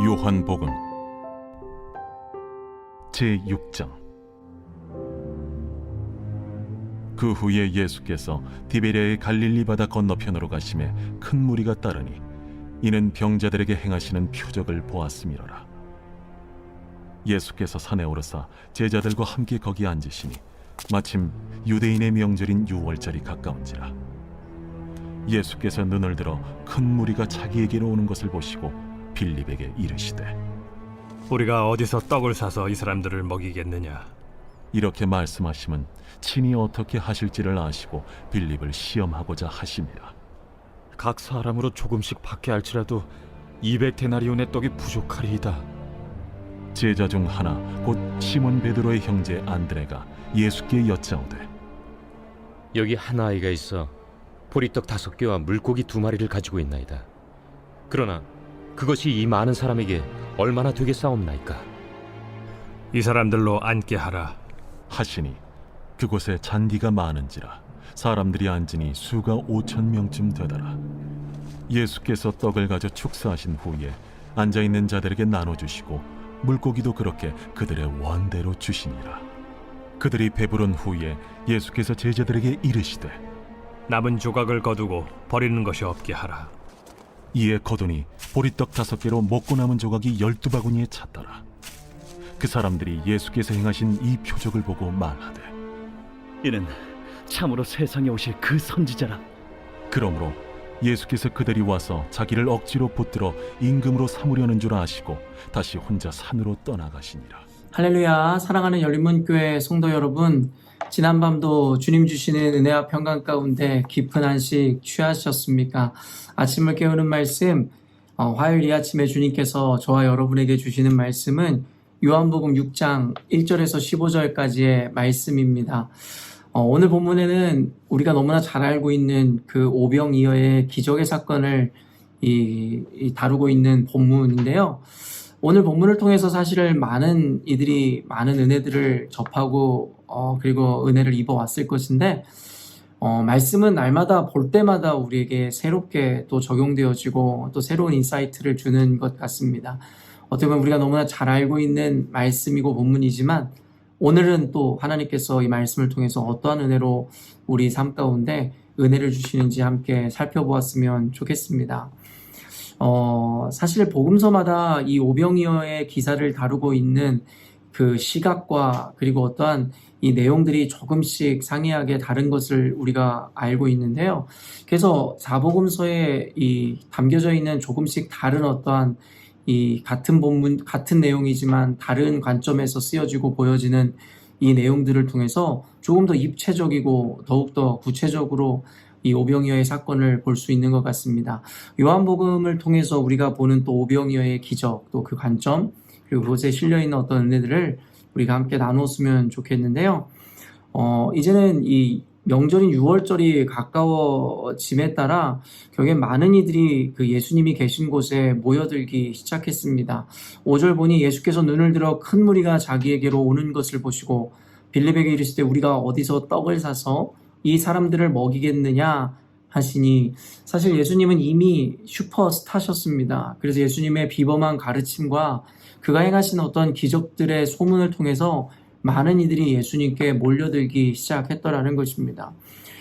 요한복음 제6장. 그 후에 예수께서 디베랴의 갈릴리 바다 건너편으로 가심에 큰 무리가 따르니 이는 병자들에게 행하시는 표적을 보았음이로라. 예수께서 산에 오르사 제자들과 함께 거기 앉으시니 마침 유대인의 명절인 유월절이 가까운지라. 예수께서 눈을 들어 큰 무리가 자기에게로 오는 것을 보시고 빌립에게 이르시되, 우리가 어디서 떡을 사서 이 사람들을 먹이겠느냐? 이렇게 말씀하심은 친히 어떻게 하실지를 아시고 빌립을 시험하고자 하심이라. 각 사람으로 조금씩 받게 할지라도 200데나리온의 떡이 부족하리이다. 제자 중 하나 곧 시몬 베드로의 형제 안드레가 예수께 여짜오되, 여기 한 아이가 있어 보리떡 5개와 물고기 2마리를 가지고 있나이다. 그러나 그것이 이 많은 사람에게 얼마나 되겠사옵나이까? 이 사람들로 앉게 하라. 하시니 그곳에 잔디가 많은지라 사람들이 앉으니 수가 5,000명쯤 되더라. 예수께서 떡을 가져 축사하신 후에 앉아있는 자들에게 나눠주시고 물고기도 그렇게 그들의 원대로 주시니라. 그들이 배부른 후에 예수께서 제자들에게 이르시되, 남은 조각을 거두고 버리는 것이 없게 하라. 이에 거두니 보리떡 5개로 먹고 남은 조각이 12바구니에 찼더라. 그 사람들이 예수께서 행하신 이 표적을 보고 말하되, 이는 참으로 세상에 오실 그 선지자라. 그러므로 예수께서 그들이 와서 자기를 억지로 붙들어 임금으로 삼으려는 줄 아시고 다시 혼자 산으로 떠나가시니라. 할렐루야. 사랑하는 열린문교회 성도 여러분, 지난밤도 주님 주시는 은혜와 평강 가운데 깊은 안식 취하셨습니까? 아침을 깨우는 말씀, 화요일 이 아침에 주님께서 저와 여러분에게 주시는 말씀은 요한복음 6장 1절에서 15절까지의 말씀입니다. 오늘 본문에는 우리가 너무나 잘 알고 있는 그 오병이어의 기적의 사건을 다루고 있는 본문인데요. 오늘 본문을 통해서 사실 많은 이들이 많은 은혜들을 접하고 그리고 은혜를 입어왔을 것인데, 말씀은 날마다 볼 때마다 우리에게 새롭게 또 적용되어지고 또 새로운 인사이트를 주는 것 같습니다. 어떻게 보면 우리가 너무나 잘 알고 있는 말씀이고 본문이지만 오늘은 또 하나님께서 이 말씀을 통해서 어떠한 은혜로 우리 삶 가운데 은혜를 주시는지 함께 살펴보았으면 좋겠습니다. 사실 복음서마다 이 오병이어의 기사를 다루고 있는 그 시각과 그리고 어떠한 이 내용들이 조금씩 상이하게 다른 것을 우리가 알고 있는데요. 그래서 사복음서에 담겨져 있는 조금씩 다른 어떠한 이 같은 본문, 같은 내용이지만 다른 관점에서 쓰여지고 보여지는 이 내용들을 통해서 조금 더 입체적이고 더욱더 구체적으로 이 오병이어의 사건을 볼 수 있는 것 같습니다. 요한복음을 통해서 우리가 보는 또 오병이어의 기적, 또 그 관점, 그리고 그것에 실려있는 어떤 은혜들을 우리가 함께 나눴으면 좋겠는데요. 이제는 이 명절인 유월절이 가까워짐에 따라 결국엔 많은 이들이 그 예수님이 계신 곳에 모여들기 시작했습니다. 5절 보니 예수께서 눈을 들어 큰 무리가 자기에게로 오는 것을 보시고 빌립에게 이르시되, 우리가 어디서 떡을 사서 이 사람들을 먹이겠느냐 하시니, 사실 예수님은 이미 슈퍼스타셨습니다. 그래서 예수님의 비범한 가르침과 그가 행하신 어떤 기적들의 소문을 통해서 많은 이들이 예수님께 몰려들기 시작했더라는 것입니다.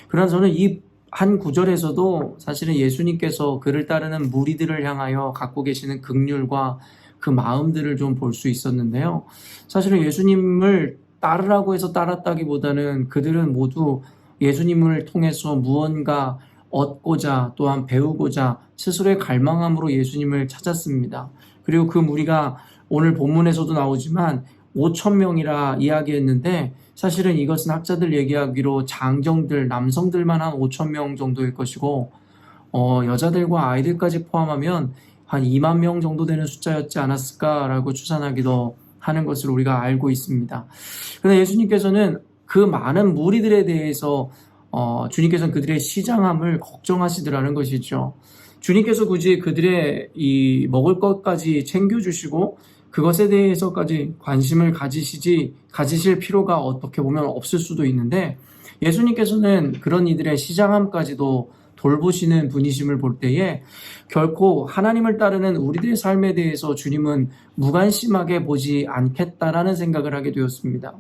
그러나 저는 이 한 구절에서도 사실은 예수님께서 그를 따르는 무리들을 향하여 갖고 계시는 긍휼과 그 마음들을 좀 볼 수 있었는데요. 사실은 예수님을 따르라고 해서 따랐다기보다는 그들은 모두 예수님을 통해서 무언가 얻고자 또한 배우고자 스스로의 갈망함으로 예수님을 찾았습니다. 그리고 그 무리가 오늘 본문에서도 나오지만 5,000명이라 이야기했는데, 사실은 이것은 학자들 얘기하기로 장정들, 남성들만 한 5,000명 정도일 것이고 여자들과 아이들까지 포함하면 한 2만 명 정도 되는 숫자였지 않았을까라고 추산하기도 하는 것을 우리가 알고 있습니다. 그런데 예수님께서는 그 많은 무리들에 대해서 주님께서는 그들의 시장함을 걱정하시더라는 것이죠. 주님께서 굳이 그들의 이 먹을 것까지 챙겨주시고 그것에 대해서까지 관심을 가지실 필요가 어떻게 보면 없을 수도 있는데, 예수님께서는 그런 이들의 시장함까지도 돌보시는 분이심을 볼 때에 결코 하나님을 따르는 우리들의 삶에 대해서 주님은 무관심하게 보지 않겠다라는 생각을 하게 되었습니다.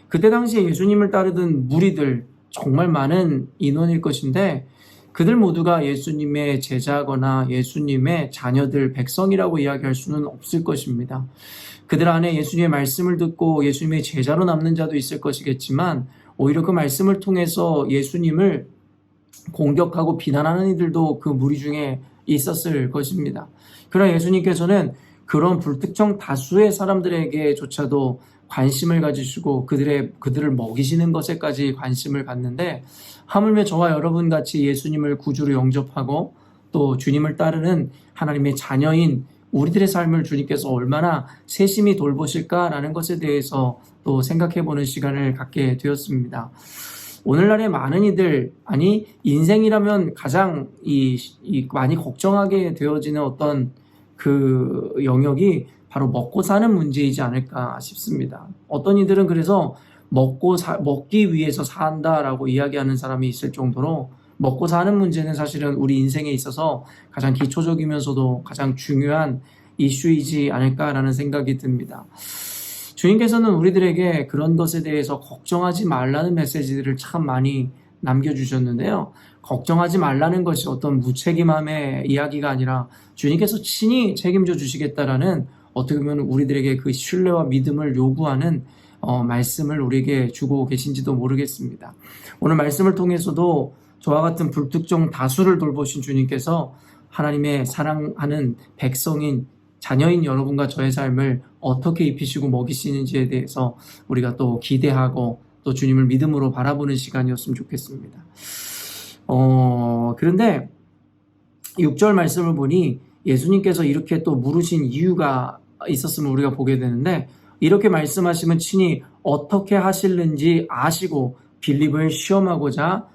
그때 당시에 예수님을 따르던 무리들 정말 많은 인원일 것인데 그들 모두가 예수님의 제자거나 예수님의 자녀들, 백성이라고 이야기할 수는 없을 것입니다. 그들 안에 예수님의 말씀을 듣고 예수님의 제자로 남는 자도 있을 것이겠지만 오히려 그 말씀을 통해서 예수님을 공격하고 비난하는 이들도 그 무리 중에 있었을 것입니다. 그러나 예수님께서는 그런 불특정 다수의 사람들에게조차도 관심을 가지시고 그들을 먹이시는 것에까지 관심을 갖는데 하물며 저와 여러분 같이 예수님을 구주로 영접하고 또 주님을 따르는 하나님의 자녀인 우리들의 삶을 주님께서 얼마나 세심히 돌보실까라는 것에 대해서 또 생각해보는 시간을 갖게 되었습니다. 오늘날의 많은 이들, 아니 인생이라면 가장 많이 걱정하게 되어지는 어떤 그 영역이 바로 먹고 사는 문제이지 않을까 싶습니다. 어떤 이들은 그래서 먹기 위해서 산다라고 이야기하는 사람이 있을 정도로 먹고 사는 문제는 사실은 우리 인생에 있어서 가장 기초적이면서도 가장 중요한 이슈이지 않을까라는 생각이 듭니다. 주님께서는 우리들에게 그런 것에 대해서 걱정하지 말라는 메시지들을 참 많이 남겨주셨는데요. 걱정하지 말라는 것이 어떤 무책임함의 이야기가 아니라 주님께서 친히 책임져 주시겠다라는 어떻게 보면 우리들에게 그 신뢰와 믿음을 요구하는 말씀을 우리에게 주고 계신지도 모르겠습니다. 오늘 말씀을 통해서도 저와 같은 불특정 다수를 돌보신 주님께서 하나님의 사랑하는 백성인 자녀인 여러분과 저의 삶을 어떻게 입히시고 먹이시는지에 대해서 우리가 또 기대하고 또 주님을 믿음으로 바라보는 시간이었으면 좋겠습니다. 그런데 6절 말씀을 보니 예수님께서 이렇게 또 물으신 이유가 있었으면 우리가 보게 되는데 이렇게 말씀하시면 친히 어떻게 하실는지 아시고 빌립을 시험하고자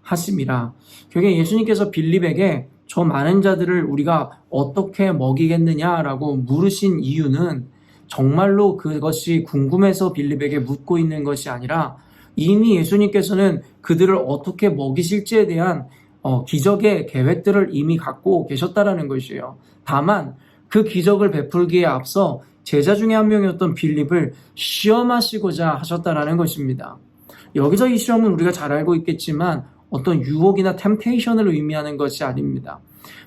하심이라. 결국에 예수님께서 빌립에게 저 많은 자들을 우리가 어떻게 먹이겠느냐라고 물으신 이유는 정말로 그것이 궁금해서 빌립에게 묻고 있는 것이 아니라 이미 예수님께서는 그들을 어떻게 먹이실지에 대한 기적의 계획들을 이미 갖고 계셨다라는 것이에요. 다만 그 기적을 베풀기에 앞서 제자 중에 한 명이었던 빌립을 시험하시고자 하셨다라는 것입니다. 여기서 이 시험은 우리가 잘 알고 있겠지만 어떤 유혹이나 템테이션을 의미하는 것이 아닙니다.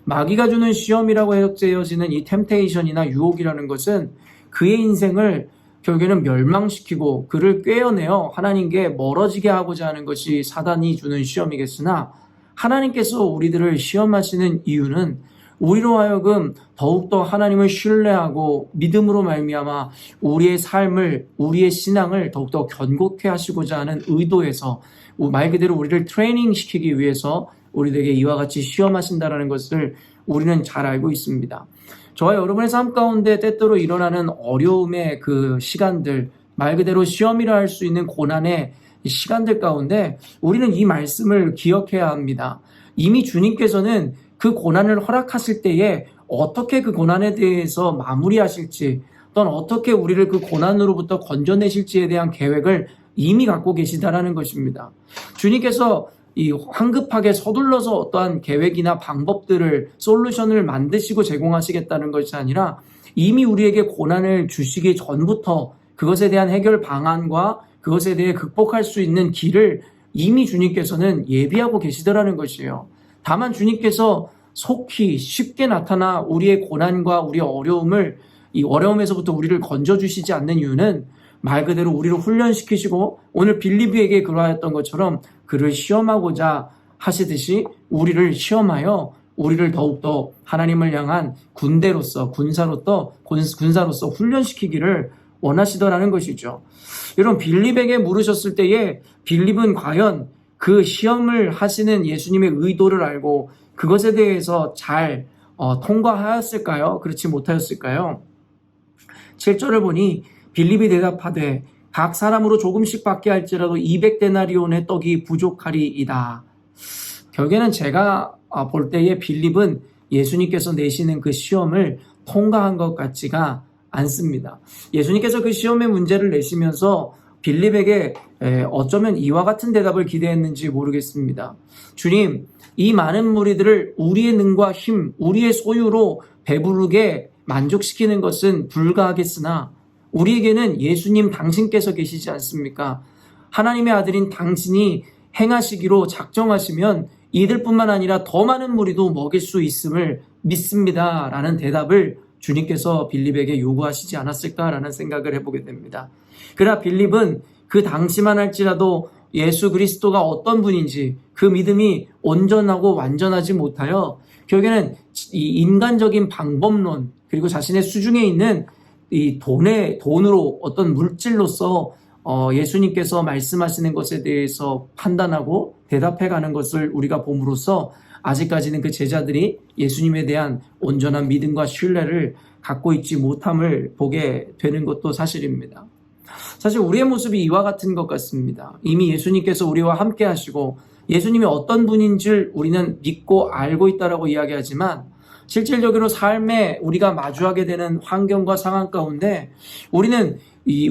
마귀가 주는 시험이라고 해석되어지는 이 템테이션이나 유혹이라는 것은 그의 인생을 결국에는 멸망시키고 그를 꿰어내어 하나님께 멀어지게 하고자 하는 것이 사단이 주는 시험이겠으나 하나님께서 우리들을 시험하시는 이유는 우리로 하여금 더욱더 하나님을 신뢰하고 믿음으로 말미암아 우리의 삶을, 우리의 신앙을 더욱더 견고케 하시고자 하는 의도에서 말 그대로 우리를 트레이닝 시키기 위해서 우리에게 이와 같이 시험하신다는 것을 우리는 잘 알고 있습니다. 저와 여러분의 삶 가운데 때때로 일어나는 어려움의 그 시간들, 말 그대로 시험이라 할 수 있는 고난의 시간들 가운데 우리는 이 말씀을 기억해야 합니다. 이미 주님께서는 그 고난을 허락하실 때에 어떻게 그 고난에 대해서 마무리하실지 또는 어떻게 우리를 그 고난으로부터 건져내실지에 대한 계획을 이미 갖고 계시다라는 것입니다. 주님께서 이 황급하게 서둘러서 어떠한 계획이나 방법들을 솔루션을 만드시고 제공하시겠다는 것이 아니라 이미 우리에게 고난을 주시기 전부터 그것에 대한 해결 방안과 그것에 대해 극복할 수 있는 길을 이미 주님께서는 예비하고 계시더라는 것이에요. 다만 주님께서 속히 쉽게 나타나 우리의 고난과 우리의 어려움을 이 어려움에서부터 우리를 건져주시지 않는 이유는 말 그대로 우리를 훈련시키시고 오늘 빌립에게 그러하였던 것처럼 그를 시험하고자 하시듯이 우리를 시험하여 우리를 더욱더 하나님을 향한 군사로서 훈련시키기를 원하시더라는 것이죠. 여러분 빌립에게 물으셨을 때에 빌립은 과연 그 시험을 하시는 예수님의 의도를 알고 그것에 대해서 잘 통과하였을까요? 그렇지 못하였을까요? 7절을 보니 빌립이 대답하되 각 사람으로 조금씩 받게 할지라도 200데나리온의 떡이 부족하리이다. 결국에는 제가 볼 때에 빌립은 예수님께서 내시는 그 시험을 통과한 것 같지가 않습니다. 예수님께서 그 시험의 문제를 내시면서 빌립에게 어쩌면 이와 같은 대답을 기대했는지 모르겠습니다. 주님, 이 많은 무리들을 우리의 능과 힘, 우리의 소유로 배부르게 만족시키는 것은 불가하겠으나 우리에게는 예수님 당신께서 계시지 않습니까? 하나님의 아들인 당신이 행하시기로 작정하시면 이들뿐만 아니라 더 많은 무리도 먹일 수 있음을 믿습니다. 라는 대답을 주님께서 빌립에게 요구하시지 않았을까라는 생각을 해보게 됩니다. 그러나 빌립은 그 당시만 할지라도 예수 그리스도가 어떤 분인지 그 믿음이 온전하고 완전하지 못하여 결국에는 이 인간적인 방법론 그리고 자신의 수중에 있는 이 돈으로 어떤 물질로서 예수님께서 말씀하시는 것에 대해서 판단하고 대답해가는 것을 우리가 봄으로써 아직까지는 그 제자들이 예수님에 대한 온전한 믿음과 신뢰를 갖고 있지 못함을 보게 되는 것도 사실입니다. 사실 우리의 모습이 이와 같은 것 같습니다. 이미 예수님께서 우리와 함께 하시고 예수님이 어떤 분인지를 우리는 믿고 알고 있다라고 이야기하지만 실질적으로 삶에 우리가 마주하게 되는 환경과 상황 가운데 우리는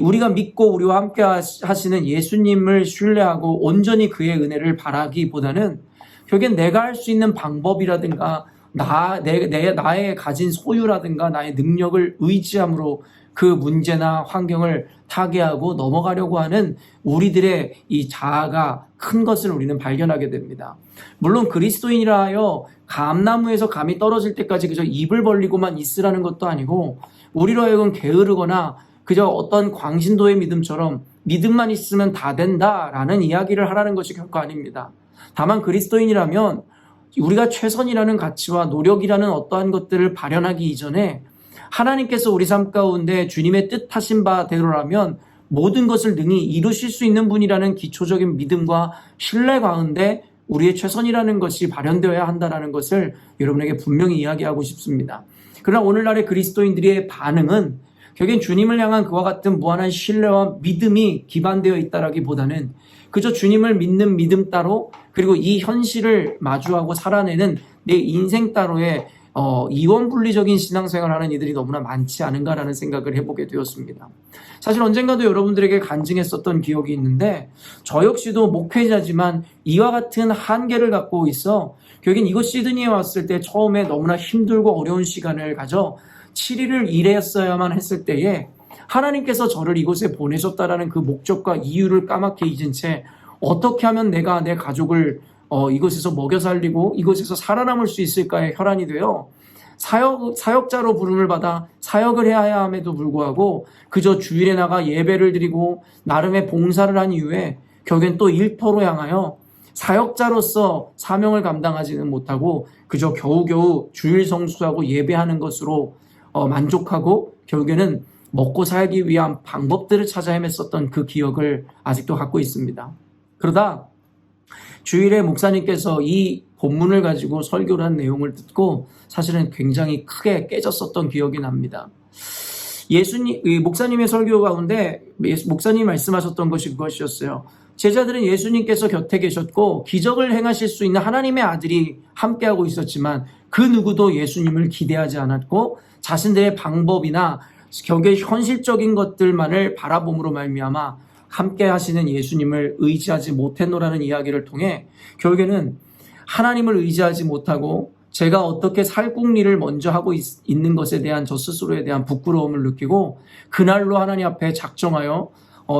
우리가 믿고 우리와 함께 하시는 예수님을 신뢰하고 온전히 그의 은혜를 바라기보다는 결국엔 내가 할 수 있는 방법이라든가 나의 가진 소유라든가 나의 능력을 의지함으로 그 문제나 환경을 타개하고 넘어가려고 하는 우리들의 이 자아가 큰 것을 우리는 발견하게 됩니다. 물론 그리스도인이라 하여 감나무에서 감이 떨어질 때까지 그저 입을 벌리고만 있으라는 것도 아니고 우리로 하여금 게으르거나 그저 어떤 광신도의 믿음처럼 믿음만 있으면 다 된다라는 이야기를 하라는 것이 결코 아닙니다. 다만 그리스도인이라면 우리가 최선이라는 가치와 노력이라는 어떠한 것들을 발현하기 이전에 하나님께서 우리 삶 가운데 주님의 뜻하신 바대로라면 모든 것을 능히 이루실 수 있는 분이라는 기초적인 믿음과 신뢰 가운데 우리의 최선이라는 것이 발현되어야 한다는 것을 여러분에게 분명히 이야기하고 싶습니다. 그러나 오늘날의 그리스도인들의 반응은 결국엔 주님을 향한 그와 같은 무한한 신뢰와 믿음이 기반되어 있다라기보다는 그저 주님을 믿는 믿음 따로 그리고 이 현실을 마주하고 살아내는 내 인생 따로의 이원분리적인 신앙생활을 하는 이들이 너무나 많지 않은가라는 생각을 해보게 되었습니다. 사실 언젠가도 여러분들에게 간증했었던 기억이 있는데 저 역시도 목회자지만 이와 같은 한계를 갖고 있어 결국엔 이곳 시드니에 왔을 때 처음에 너무나 힘들고 어려운 시간을 가져 7일을 일했어야만 했을 때에 하나님께서 저를 이곳에 보내셨다라는 그 목적과 이유를 까맣게 잊은 채 어떻게 하면 내가 내 가족을 이곳에서 먹여 살리고 이곳에서 살아남을 수 있을까에 혈안이 되어 사역자로 부름을 받아 사역을 해야 함에도 불구하고 그저 주일에 나가 예배를 드리고 나름의 봉사를 한 이후에 결국엔 또 일터로 향하여 사역자로서 사명을 감당하지는 못하고 그저 겨우겨우 주일 성수하고 예배하는 것으로 만족하고 결국에는 먹고 살기 위한 방법들을 찾아 헤맸었던 그 기억을 아직도 갖고 있습니다. 그러다 주일에 목사님께서 이 본문을 가지고 설교를 한 내용을 듣고 사실은 굉장히 크게 깨졌었던 기억이 납니다. 목사님의 설교 가운데 목사님이 말씀하셨던 것이 그것이었어요. 제자들은 예수님께서 곁에 계셨고 기적을 행하실 수 있는 하나님의 아들이 함께하고 있었지만 그 누구도 예수님을 기대하지 않았고 자신들의 방법이나 결국에 현실적인 것들만을 바라봄으로 말미암아 함께 하시는 예수님을 의지하지 못했노라는 이야기를 통해 결국에는 하나님을 의지하지 못하고 제가 어떻게 살궁리를 먼저 하고 있는 것에 대한 저 스스로에 대한 부끄러움을 느끼고 그날로 하나님 앞에 작정하여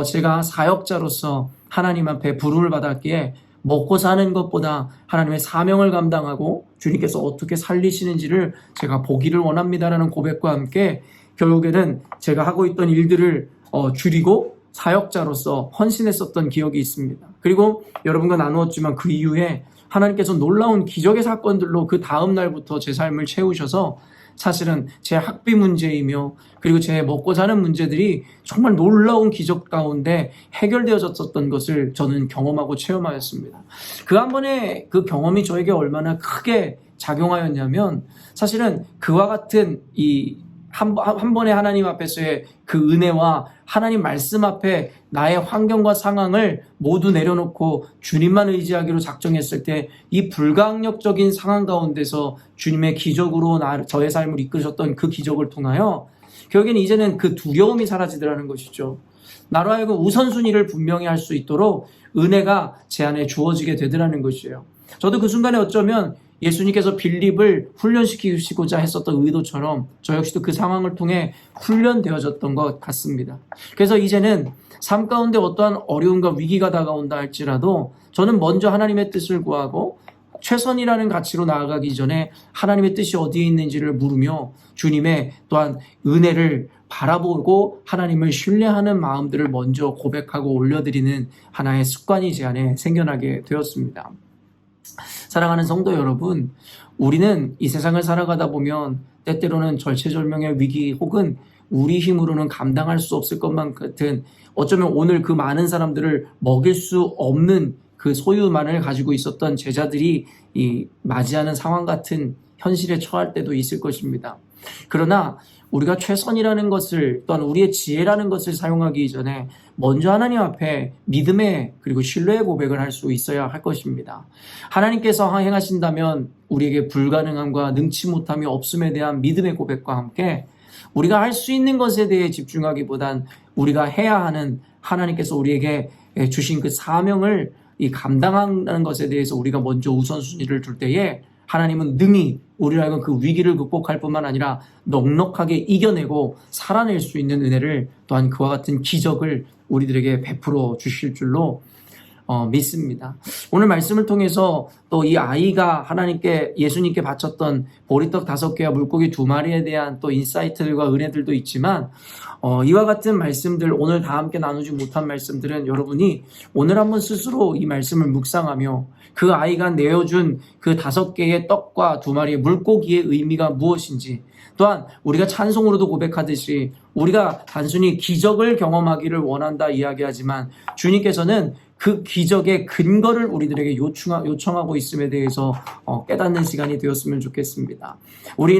제가 사역자로서 하나님 앞에 부름을 받았기에 먹고 사는 것보다 하나님의 사명을 감당하고 주님께서 어떻게 살리시는지를 제가 보기를 원합니다라는 고백과 함께 결국에는 제가 하고 있던 일들을 줄이고 사역자로서 헌신했었던 기억이 있습니다. 그리고 여러분과 나누었지만 그 이후에 하나님께서 놀라운 기적의 사건들로 그 다음 날부터 제 삶을 채우셔서 사실은 제 학비 문제이며 그리고 제 먹고 사는 문제들이 정말 놀라운 기적 가운데 해결되어졌었던 것을 저는 경험하고 체험하였습니다. 그 한 번의 그 경험이 저에게 얼마나 크게 작용하였냐면 사실은 그와 같은 한 번의 하나님 앞에서의 그 은혜와 하나님 말씀 앞에 나의 환경과 상황을 모두 내려놓고 주님만 의지하기로 작정했을 때 이 불가항력적인 상황 가운데서 주님의 기적으로 저의 삶을 이끄셨던 그 기적을 통하여 결국에는 이제는 그 두려움이 사라지더라는 것이죠. 나로 하여금 우선순위를 분명히 할 수 있도록 은혜가 제 안에 주어지게 되더라는 것이에요. 저도 그 순간에 어쩌면 예수님께서 빌립을 훈련시키시고자 했었던 의도처럼 저 역시도 그 상황을 통해 훈련되어졌던 것 같습니다. 그래서 이제는 삶 가운데 어떠한 어려움과 위기가 다가온다 할지라도 저는 먼저 하나님의 뜻을 구하고 최선이라는 가치로 나아가기 전에 하나님의 뜻이 어디에 있는지를 물으며 주님의 또한 은혜를 바라보고 하나님을 신뢰하는 마음들을 먼저 고백하고 올려드리는 하나의 습관이 제 안에 생겨나게 되었습니다. 사랑하는 성도 여러분, 우리는 이 세상을 살아가다 보면 때때로는 절체절명의 위기 혹은 우리 힘으로는 감당할 수 없을 것만 같은, 어쩌면 오늘 그 많은 사람들을 먹일 수 없는 그 소유만을 가지고 있었던 제자들이 맞이하는 상황 같은 현실에 처할 때도 있을 것입니다. 그러나 우리가 최선이라는 것을, 또한 우리의 지혜라는 것을 사용하기 이전에 먼저 하나님 앞에 믿음의 그리고 신뢰의 고백을 할 수 있어야 할 것입니다. 하나님께서 행하신다면 우리에게 불가능함과 능치 못함이 없음에 대한 믿음의 고백과 함께 우리가 할 수 있는 것에 대해 집중하기보단 우리가 해야 하는 하나님께서 우리에게 주신 그 사명을 감당하는 것에 대해서 우리가 먼저 우선순위를 둘 때에 하나님은 능히 우리로 하여금 그 위기를 극복할 뿐만 아니라 넉넉하게 이겨내고 살아낼 수 있는 은혜를, 또한 그와 같은 기적을 우리들에게 베풀어 주실 줄로 믿습니다. 오늘 말씀을 통해서 또 이 아이가 하나님께, 예수님께 바쳤던 보리떡 5개와 물고기 2마리에 대한 또 인사이트들과 은혜들도 있지만 이와 같은 말씀들, 오늘 다 함께 나누지 못한 말씀들은 여러분이 오늘 한번 스스로 이 말씀을 묵상하며 그 아이가 내어준 그 5개의 떡과 2마리의 물고기의 의미가 무엇인지, 또한 우리가 찬송으로도 고백하듯이 우리가 단순히 기적을 경험하기를 원한다 이야기하지만 주님께서는 그 기적의 근거를 우리들에게 요청하고 있음에 대해서 깨닫는 시간이 되었으면 좋겠습니다.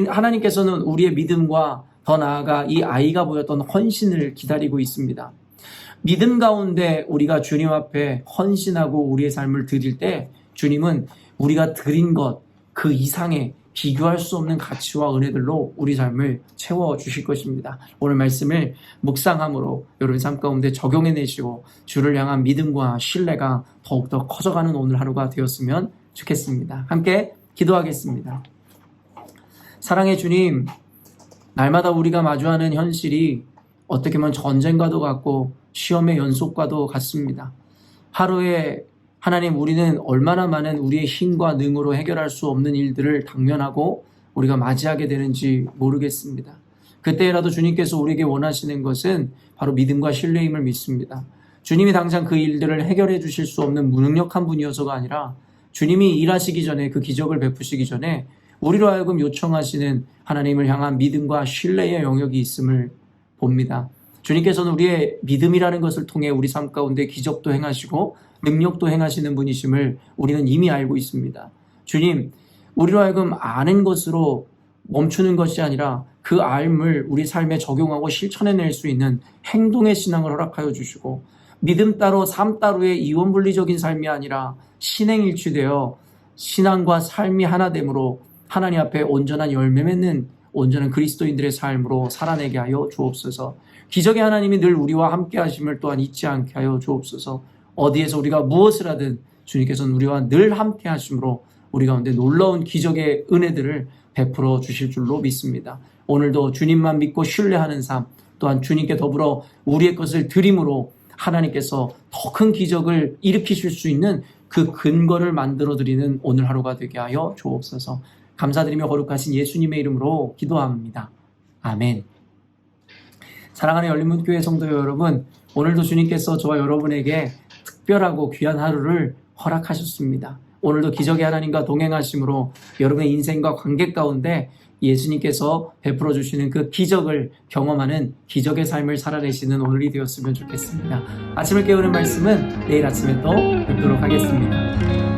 하나님께서는 우리의 믿음과 더 나아가 이 아이가 보였던 헌신을 기다리고 있습니다. 믿음 가운데 우리가 주님 앞에 헌신하고 우리의 삶을 드릴 때 주님은 우리가 드린 것 그 이상의 비교할 수 없는 가치와 은혜들로 우리 삶을 채워주실 것입니다. 오늘 말씀을 묵상함으로 여러분 삶 가운데 적용해내시고 주를 향한 믿음과 신뢰가 더욱더 커져가는 오늘 하루가 되었으면 좋겠습니다. 함께 기도하겠습니다. 사랑의 주님, 날마다 우리가 마주하는 현실이 어떻게 보면 전쟁과도 같고 시험의 연속과도 같습니다. 하루에 하나님, 우리는 얼마나 많은 우리의 힘과 능으로 해결할 수 없는 일들을 당면하고 우리가 맞이하게 되는지 모르겠습니다. 그때라도 주님께서 우리에게 원하시는 것은 바로 믿음과 신뢰임을 믿습니다. 주님이 당장 그 일들을 해결해 주실 수 없는 무능력한 분이어서가 아니라 주님이 일하시기 전에, 그 기적을 베푸시기 전에 우리로 하여금 요청하시는 하나님을 향한 믿음과 신뢰의 영역이 있음을 봅니다. 주님께서는 우리의 믿음이라는 것을 통해 우리 삶 가운데 기적도 행하시고 능력도 행하시는 분이심을 우리는 이미 알고 있습니다. 주님, 우리로 하여금 아는 것으로 멈추는 것이 아니라 그 알을 우리 삶에 적용하고 실천해낼 수 있는 행동의 신앙을 허락하여 주시고, 믿음 따로 삶 따로의 이원분리적인 삶이 아니라 신행일치되어 신앙과 삶이 하나됨으로 하나님 앞에 온전한 열매 맺는 온전한 그리스도인들의 삶으로 살아내게 하여 주옵소서. 기적의 하나님이 늘 우리와 함께 하심을 또한 잊지 않게 하여 주옵소서. 어디에서 우리가 무엇을 하든 주님께서는 우리와 늘 함께 하심으로 우리 가운데 놀라운 기적의 은혜들을 베풀어 주실 줄로 믿습니다. 오늘도 주님만 믿고 신뢰하는 삶, 또한 주님께 더불어 우리의 것을 드림으로 하나님께서 더 큰 기적을 일으키실 수 있는 그 근거를 만들어 드리는 오늘 하루가 되게 하여 주옵소서. 감사드리며 거룩하신 예수님의 이름으로 기도합니다. 아멘. 사랑하는 열린문교회 성도 여러분, 오늘도 주님께서 저와 여러분에게 특별하고 귀한 하루를 허락하셨습니다. 오늘도 기적의 하나님과 동행하심으로 여러분의 인생과 관계 가운데 예수님께서 베풀어 주시는 그 기적을 경험하는 기적의 삶을 살아내시는 오늘이 되었으면 좋겠습니다. 아침을 깨우는 말씀은 내일 아침에 또 뵙도록 하겠습니다.